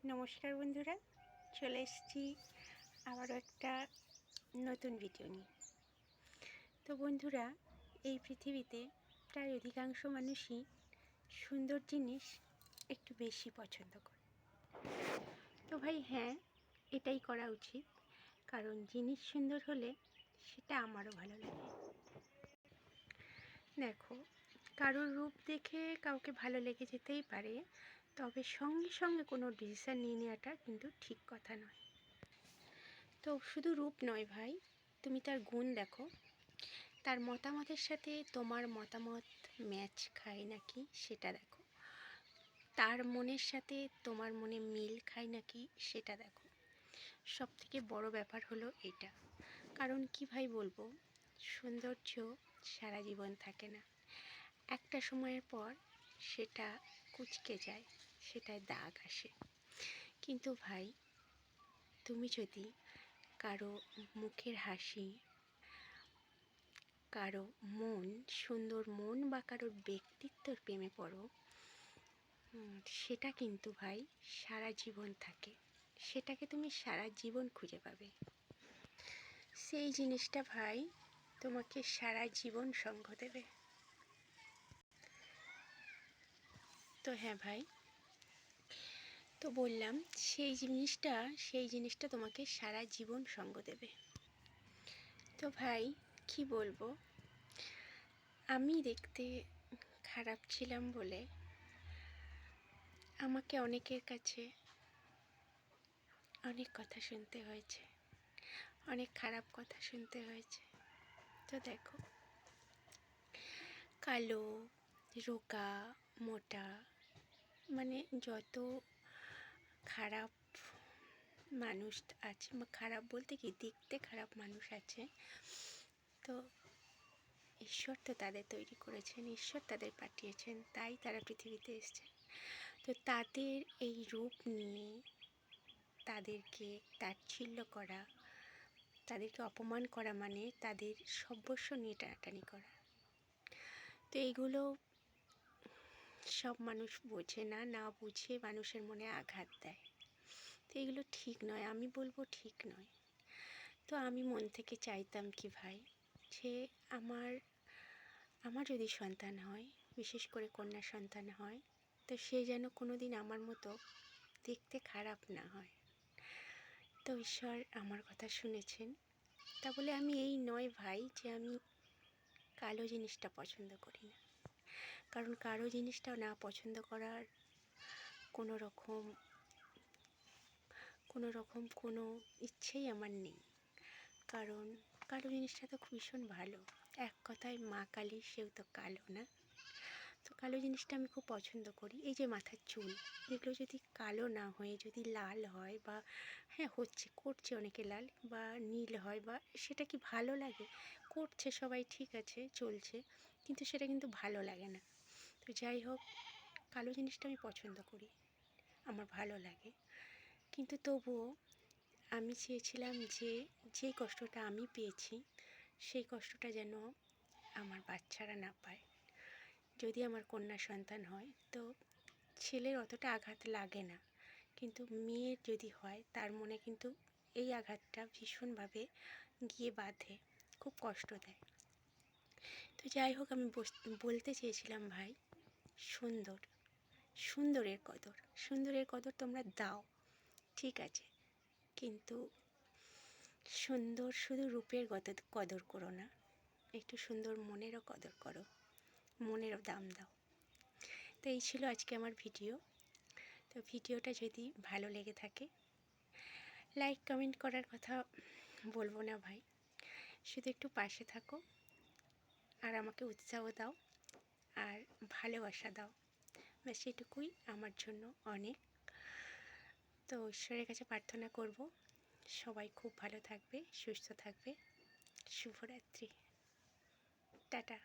নমস্কার বন্ধুরা, চলে এসেছি আবারও একটা নতুন ভিডিও নিয়ে। তো বন্ধুরা, এই পৃথিবীতে প্রায় অধিকাংশ মানুষই সুন্দর জিনিস একটু বেশি পছন্দ করে। তো ভাই হ্যাঁ, এটাই করা উচিত, কারণ জিনিস সুন্দর হলে সেটা আমারও ভালো লাগে। দেখো, কারোর রূপ দেখে কাউকে ভালো লেগে যেতেই পারে, তবে সঙ্গে সঙ্গে কোনো ডিসিশান নিয়ে নেওয়াটা কিন্তু ঠিক কথা নয়। তো শুধু রূপ নয় ভাই, তুমি তার গুণ দেখো, তার মতামতের সাথে তোমার মতামত ম্যাচ খায় নাকি সেটা দেখো, তার মনের সাথে তোমার মনে মিল খায় নাকি সেটা দেখো। সব থেকে বড় ব্যাপার হলো এটা। কারণ কি ভাই বলবো, সৌন্দর্য সারা জীবন থাকে না, একটা সময়ের পর সেটা কুঁচকে যায়, সেটায় দাগ আসে। কিন্তু ভাই, তুমি যদি কারো মুখের হাসি, কারো সুন্দর মন বা কারোর ব্যক্তিত্বর প্রেমে পড়ো, সেটা কিন্তু ভাই সারা জীবন থাকে, সেটাকে তুমি সারা জীবন খুঁজে পাবে। সেই জিনিসটা ভাই তোমাকে সারা জীবন সঙ্গ দেবে। তো হ্যাঁ ভাই, তো বললাম সেই জিনিসটা তোমাকে সারা জীবন সঙ্গ দেবে। তো ভাই কি বলবো, আমি দেখতে খারাপ ছিলাম বলে আমাকে অনেকের কাছে অনেক কথা শুনতে হয়েছে, অনেক খারাপ কথা শুনতে হয়েছে। তো দেখো, কালো, রোগা, মোটা, মানে যত খারাপ মানুষ আছে, বা খারাপ বলতে কি, দেখতে খারাপ মানুষ আছে, তো ঈশ্বর তো তাদের তৈরি করেছেন, ঈশ্বর তাদের পাঠিয়েছেন, তাই তারা পৃথিবীতে এসেছেন। তো তাদের এই রূপ নিয়ে তাদেরকে তাচ্ছিল্য করা, তাদেরকে অপমান করা মানে তাদের সর্বস্ব নিয়ে টানাটানি করা। তো এইগুলো সব মানুষ বোঝে না, না বুঝে মানুষের মনে আঘাত দেয়। তো এগুলো ঠিক নয়, আমি বলবো ঠিক নয়। তো আমি মন থেকে চাইতাম কি ভাই, যে আমার যদি সন্তান হয়, বিশেষ করে কন্যা সন্তান হয়, তো সে যেন কোনো দিন আমার মতো দেখতে খারাপ না হয়। তো ঈশ্বর আমার কথা শুনেছেন। তা বলে আমি এই নয় ভাই যে আমি কালো জিনিসটা পছন্দ করি না, কারণ কালো জিনিসটা না পছন্দ করার কোনো রকম কোনো ইচ্ছেই আমার নেই। কারণ কালো জিনিসটা তো ভীষণ ভালো, এক কথায় মা কালী, সেও তো কালো না। তো কালো জিনিসটা আমি খুব পছন্দ করি। এই যে মাথার চুল, এগুলো যদি কালো না হয়ে যদি লাল হয়, বা হ্যাঁ করছে অনেকে লাল বা নীল হয়, বা সেটা কি ভালো লাগে? করছে সবাই, ঠিক আছে, চলছে, কিন্তু সেটা কিন্তু ভালো লাগে না। তো যাই হোক, কালো জিনিসটা আমি পছন্দ করি, আমার ভালো লাগে। কিন্তু তবুও আমি চেয়েছিলাম যে যেই কষ্টটা আমি পেয়েছি, সেই কষ্টটা যেন আমার বাচ্চারা না পায়। যদি আমার কন্যা সন্তান হয়, তো ছেলের অতটা আঘাত লাগে না, কিন্তু মেয়ের যদি হয়, তার মনে কিন্তু এই আঘাতটা ভীষণভাবে গিয়ে বাঁধে, খুব কষ্ট দেয়। তো যাই হোক, আমি বলতে চেয়েছিলাম ভাই, সুন্দরের কদর তোমরা দাও, ঠিক আছে, কিন্তু সুন্দর শুধু রূপের কদর করো না, একটু সুন্দর মনেরও কদর করো, মনেরও দাম দাও। তো এই ছিল আজকে আমার ভিডিও। তো ভিডিওটা যদি ভালো লেগে থাকে, লাইক কমেন্ট করার কথা বলবো না ভাই, শুধু একটু পাশে থাকো আর আমাকে উৎসাহ দাও আর ভালোবাসা দাও, ব্যাস এটুকুই আমার জন্য অনেক। তো ঈশ্বরের কাছে প্রার্থনা করব সবাই খুব ভালো থাকবে, সুস্থ থাকবে। শুভরাত্রি, টাটা।